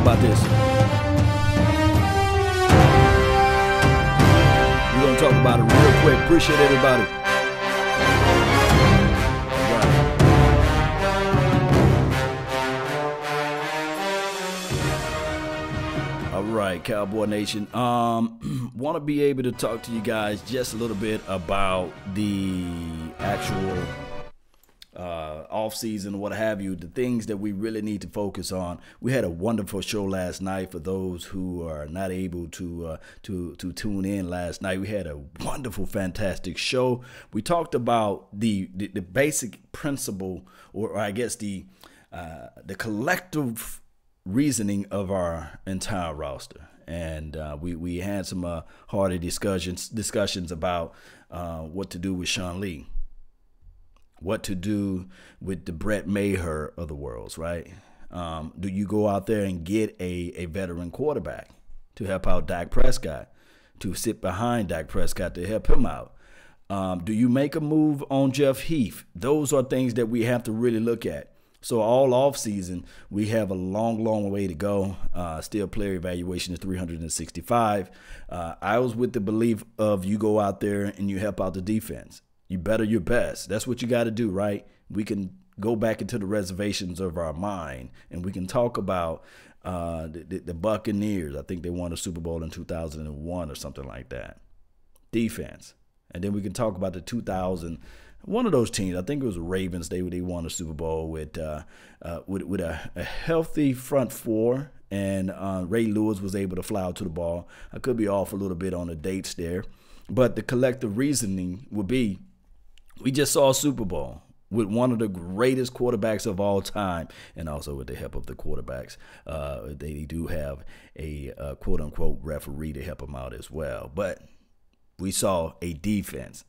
about this. We're going to talk about it real quick. Appreciate everybody. All right, Cowboy Nation. Want to be able to talk to you guys just a little bit about the actual off season, what have you, the things that we really need to focus on. We had a wonderful show last night. For those who are not able to tune in last night, we had a wonderful, fantastic show. We talked about the basic principle, or I guess the collective reasoning of our entire roster, and we had some hearty discussions about what to do with Sean Lee, what to do with the Brett Maher of the worlds, right? Do you go out there and get a veteran quarterback to help out Dak Prescott, to sit behind Dak Prescott to help him out? Do you make a move on Jeff Heath? Those are things that we have to really look at. So all offseason, we have a long way to go. Still player evaluation is 365. I was with the belief of you go out there and you help out the defense. You better your best. That's what you got to do, right? We can go back into the reservations of our mind, and we can talk about the Buccaneers. I think they won a Super Bowl in 2001 or something like that. Defense. And then we can talk about the 2000 one of those teams, I think it was the Ravens, they won a Super Bowl with a healthy front four, and Ray Lewis was able to fly out to the ball. I could be off a little bit on the dates there, but the collective reasoning would be we just saw a Super Bowl with one of the greatest quarterbacks of all time, and also with the help of the quarterbacks. They do have a quote-unquote referee to help them out as well. But we saw a defense.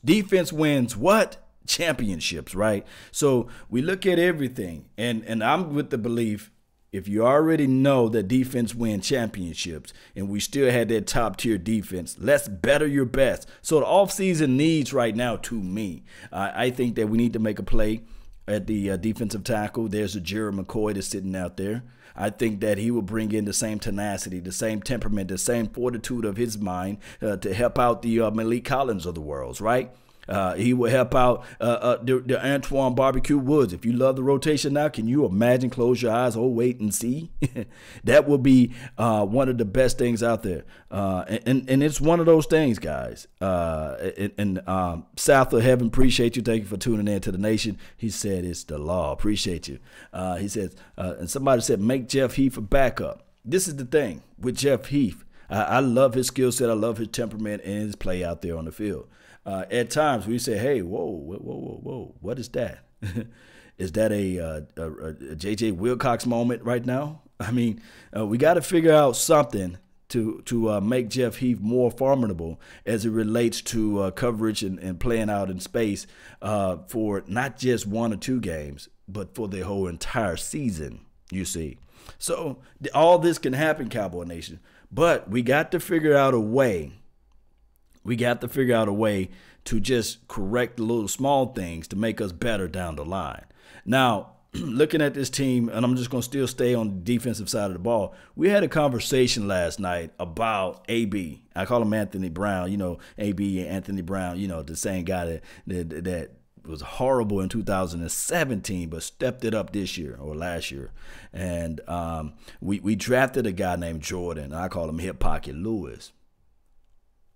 Defense wins what? Championships, right? So we look at everything, and I'm with the belief, if you already know that defense wins championships and we still had that top-tier defense, let's better your best. So the offseason needs right now, to me, I think that we need to make a play at the defensive tackle. There's a Jerry McCoy that's sitting out there. I think that he will bring in the same tenacity, the same temperament, the same fortitude of his mind to help out the Malik Collins of the world, right? He will help out the Antoine Barbecue Woods. If you love the rotation now, can you imagine? Close your eyes, oh, wait and see. That will be one of the best things out there. And it's one of those things, guys. South of Heaven, appreciate you. Thank you for tuning in to the nation. He said it's the law. Appreciate you. He says, and somebody said, make Jeff Heath a backup. This is the thing with Jeff Heath. I love his skill set. I love his temperament and his play out there on the field. At times we say, hey, whoa, what is that? Is that a J.J. Wilcox moment right now? I mean, we got to figure out something to make Jeff Heath more formidable as it relates to coverage and playing out in space for not just 1 or 2 games, but for the whole entire season, you see. So all this can happen, Cowboy Nation, but we got to figure out a way. We got to figure out a way to just correct the little small things to make us better down the line. Now, looking at this team, and I'm just going to still stay on the defensive side of the ball, we had a conversation last night about AB. I call him Anthony Brown, you know, AB and Anthony Brown, you know, the same guy that was horrible in 2017 but stepped it up this year or last year. And we drafted a guy named Jordan. I call him Hip Pocket Lewis.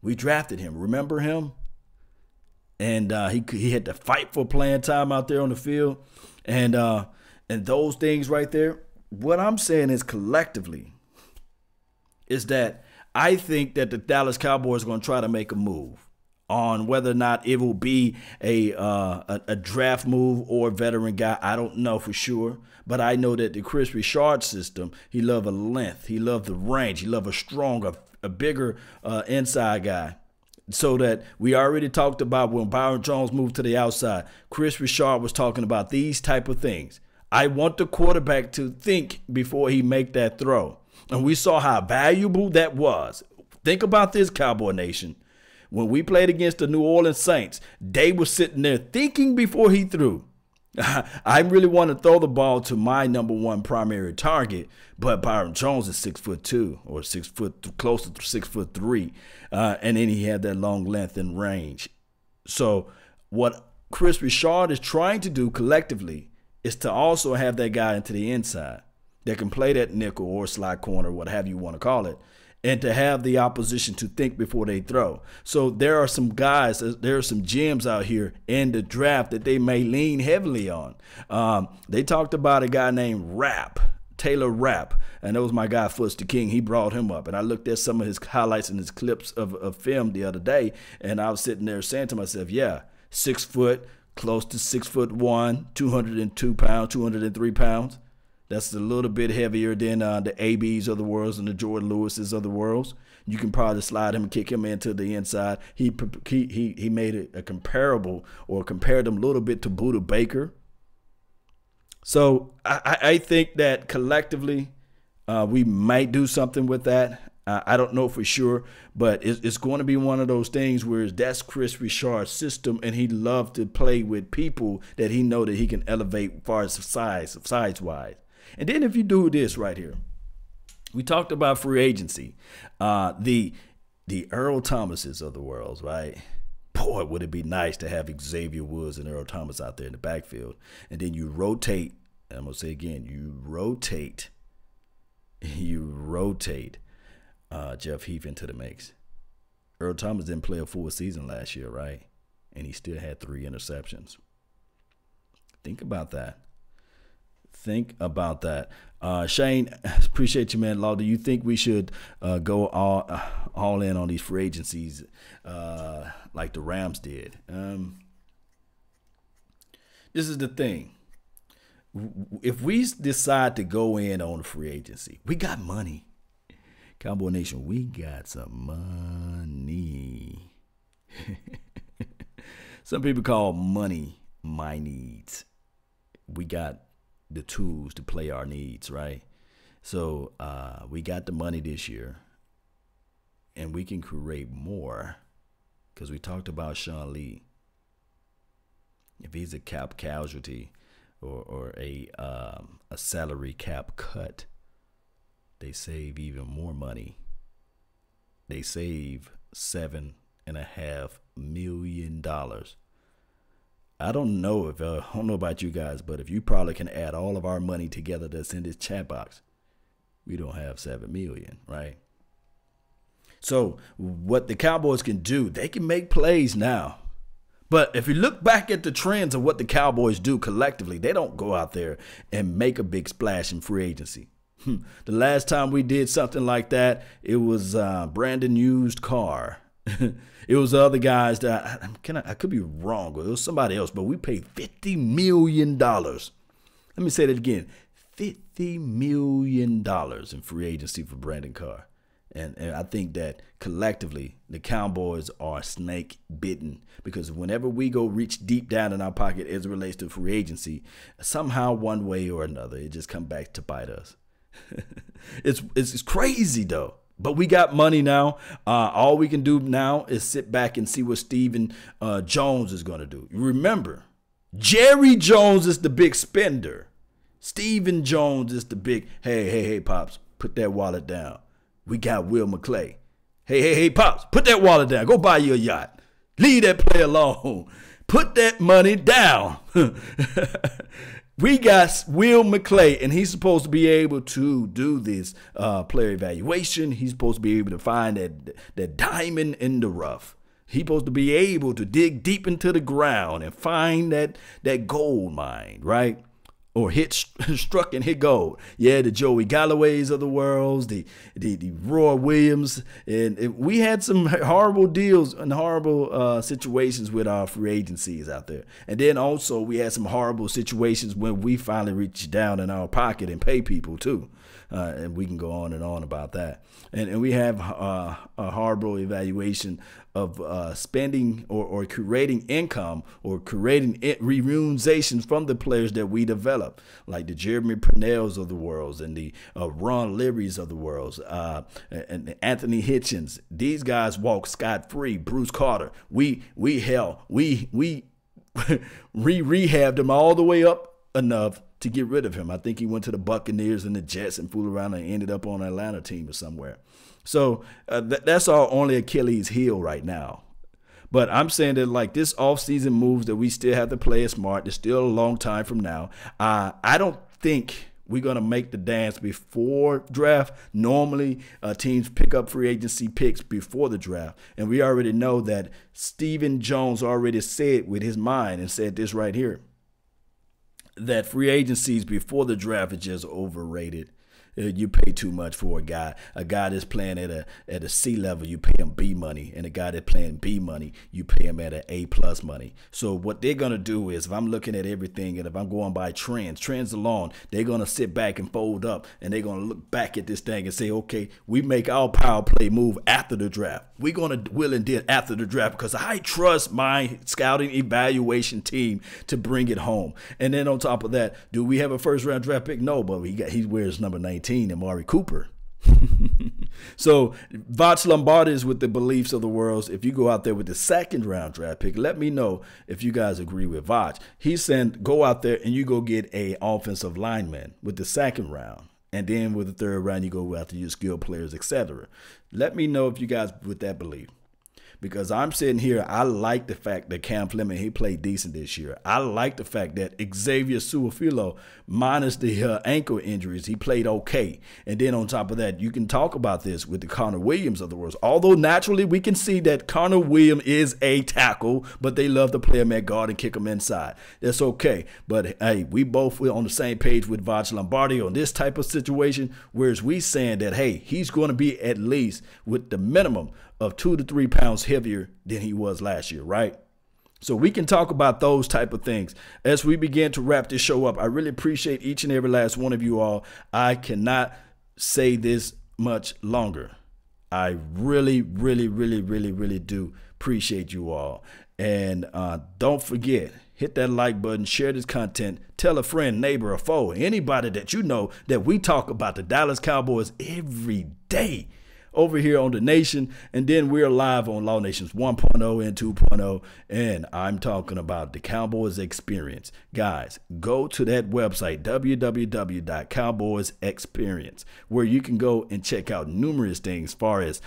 We drafted him. Remember him? And he had to fight for playing time out there on the field. And those things right there, what I'm saying is collectively is that I think that the Dallas Cowboys are going to try to make a move on whether or not it will be a draft move or a veteran guy. I don't know for sure. But I know that the Chris Richard system, he loved a length. He loved the range. He loved a stronger, a bigger inside guy. So that we already talked about when Byron Jones moved to the outside. Chris Richard was talking about these type of things. I want the quarterback to think before he make that throw. And we saw how valuable that was. Think about this, Cowboy Nation. When we played against the New Orleans Saints, they were sitting there thinking before he threw. I really want to throw the ball to my number one primary target, but Byron Jones is 6'2" or 6 foot, close to 6'3", and then he had that long length and range. So what Chris Richard is trying to do collectively is to also have that guy into the inside that can play that nickel or slot corner, whatever you want to call it, and to have the opposition to think before they throw. So there are some guys, there are some gems out here in the draft that they may lean heavily on. They talked about a guy named Taylor Rapp, and that was my guy, Foots the King. He brought him up, and I looked at some of his highlights and his clips of film the other day, and I was sitting there saying to myself, yeah, 6 foot, close to 6'1", 202 pounds, 203 pounds. That's a little bit heavier than the ABs of the world and the Jordan Lewises of the world. You can probably slide him and kick him into the inside. He made it a comparable, or compared him a little bit to Buda Baker. So I think that collectively we might do something with that. I don't know for sure, but it's going to be one of those things where that's Chris Richard's system, and he loves to play with people that he know that he can elevate as far as size-wise. And then if you do this right here, we talked about free agency, the Earl Thomases of the world, right? Boy, would it be nice to have Xavier Woods and Earl Thomas out there in the backfield. And then you rotate, and I'm going to say again, you rotate Jeff Heath into the mix. Earl Thomas didn't play a full season last year, right? And he still had 3 interceptions. Think about that. Think about that. Shane, appreciate you, man. Law, do you think we should go all in on these free agencies like the Rams did? This is the thing. If we decide to go in on free agency, we got money. Cowboy Nation, we got some money. Some people call money my needs. We got the tools to play our needs, right? So we got the money this year, and we can create more because we talked about Sean Lee. If he's a cap casualty or a salary cap cut, they save even more money. They save $7.5 million. I don't know about you guys, but if you probably can add all of our money together that's in this chat box, we don't have $7 million, right? So what the Cowboys can do, they can make plays now. But if you look back at the trends of what the Cowboys do collectively, they don't go out there and make a big splash in free agency. The last time we did something like that, it was Brandon Used Car. It was the other guys that I could be wrong, but it was somebody else. But we paid $50 million. Let me say that again: $50 million in free agency for Brandon Carr. And I think that collectively the Cowboys are snake bitten, because whenever we go reach deep down in our pocket as it relates to free agency, somehow one way or another it just comes back to bite us. It's crazy though. But we got money now. All we can do now is sit back and see what Stephen Jones is going to do. Remember, Jerry Jones is the big spender. Stephen Jones is the big, hey, Pops, put that wallet down. We got Will McClay. Hey, Pops, put that wallet down. Go buy you a yacht. Leave that play alone. Put that money down. We got Will McClay, and he's supposed to be able to do this player evaluation. He's supposed to be able to find that diamond in the rough. He's supposed to be able to dig deep into the ground and find that gold mine, right? Or struck and hit gold. Yeah, the Joey Galloways of the world, the Roy Williams, and we had some horrible deals and horrible situations with our free agencies out there. And then also we had some horrible situations when we finally reached down in our pocket and pay people too. And we can go on and on about that. And we have a horrible evaluation of spending or creating income or creating remunerations from the players that we develop, like the Jeremy Purnells of the world and the Ron Learys of the world and Anthony Hitchens. These guys walk scot-free. Bruce Carter. We rehabbed him all the way up enough to get rid of him. I think he went to the Buccaneers and the Jets and fooled around and ended up on an Atlanta team or somewhere. So that's our only Achilles heel right now. But I'm saying that like this offseason moves that we still have to play it smart. It's still a long time from now. I don't think we're going to make the dance before draft. Normally, teams pick up free agency picks before the draft. And we already know that Stephen Jones already said with his mind and said this right here, that free agencies before the draft is just overrated. You pay too much for a guy that's playing at a C level, you pay him B money, and a guy that's playing B money, you pay him at an A plus money. So what they're gonna do is, if I'm looking at everything and if I'm going by trends alone, they're gonna sit back and fold up, and they're gonna look back at this thing and say, okay, we make our power play move after the draft. We're gonna will and did after the draft because I trust my scouting evaluation team to bring it home. And then on top of that, do we have a first round draft pick? No, but he wears number 19. Amari Cooper. So Voch Lombardi is with the beliefs of the world. If you go out there with the second round draft pick, let me know if you guys agree with Voch. He's saying go out there and you go get a offensive lineman with the second round. And then with the third round, you go after your skill players, etc. Let me know if you guys with that belief. Because I'm sitting here, I like the fact that Cam Fleming, he played decent this year. I like the fact that Xavier Su'a-Filo, minus the ankle injuries, he played okay. And then on top of that, you can talk about this with the Connor Williams of the world. Although naturally we can see that Connor Williams is a tackle, but they love to play him at guard and kick him inside. That's okay. But hey, we both were on the same page with Voch Lombardi on this type of situation, whereas we saying that, hey, he's going to be at least with the minimum of 2 to 3 pounds heavier than he was last year, right? So we can talk about those type of things. As we begin to wrap this show up, I really appreciate each and every last one of you all. I cannot say this much longer. I really, really, really, really, really do appreciate you all. And don't forget, hit that like button, share this content, tell a friend, neighbor, or foe, anybody that you know that we talk about the Dallas Cowboys every day over here on The Nation. And then we're live on Law Nations 1.0 and 2.0. And I'm talking about the Cowboys Experience. Guys, go to that website, www.cowboysexperience, where you can go and check out numerous things as far as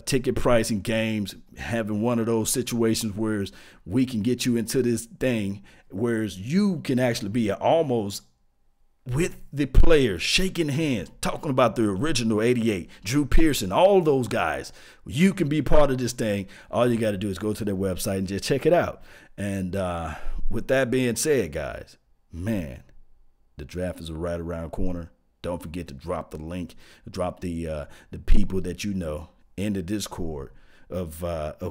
ticket pricing, games, having one of those situations where we can get you into this thing, whereas you can actually be almost with the players, shaking hands, talking about the original 88, Drew Pearson, all those guys. You can be part of this thing. All you got to do is go to their website and just check it out. And with that being said, guys, man, the draft is right around the corner. Don't forget to drop the link, drop the people that you know in the Discord of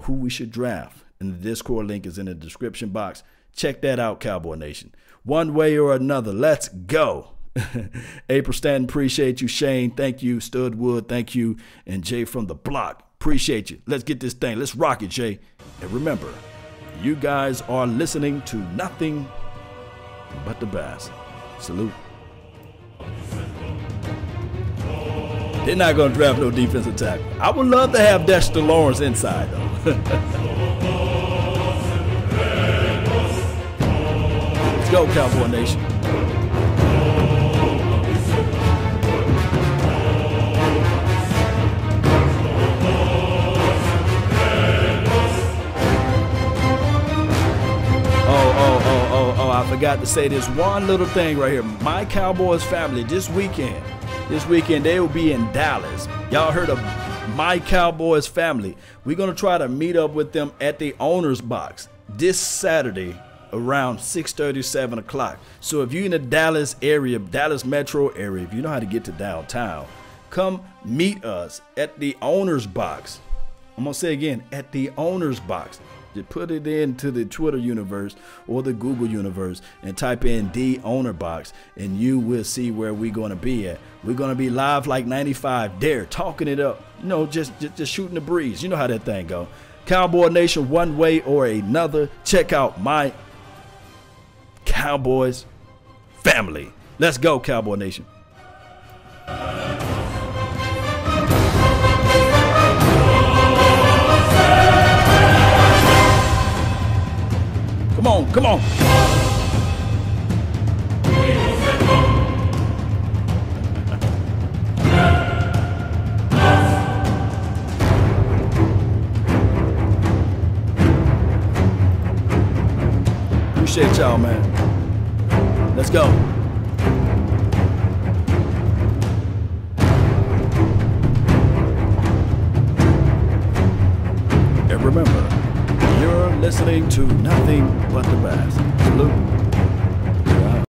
who we should draft. And the Discord link is in the description box. Check that out, Cowboy Nation. One way or another, let's go. April Stanton, appreciate you. Shane, thank you. Studwood, thank you. And Jay from the block, appreciate you. Let's get this thing. Let's rock it, Jay. And remember, you guys are listening to nothing but the best. Salute. They're not going to draft no defensive tackle. I would love to have Dexter Lawrence inside, though. Let's go, Cowboy Nation. Oh, I forgot to say this one little thing right here. My Cowboys family this weekend, they will be in Dallas. Y'all heard of My Cowboys family? We're going to try to meet up with them at the Owner's Box this Saturday around 6:30, 7 o'clock. So if you're in the Dallas area, Dallas metro area, if you know how to get to downtown, come meet us at the Owner's Box. I'm going to say again, at the Owner's Box. Just put it into the Twitter universe or the Google universe and type in the Owner Box, and you will see where we're going to be at. We're going to be live like 95 there, talking it up, you know, just shooting the breeze. You know how that thing go. Cowboy Nation, one way or another, check out My Cowboys family. Let's go, Cowboy Nation. Come Come on. Appreciate y'all, man. Let's go. And remember, you're listening to nothing but the best. Salute.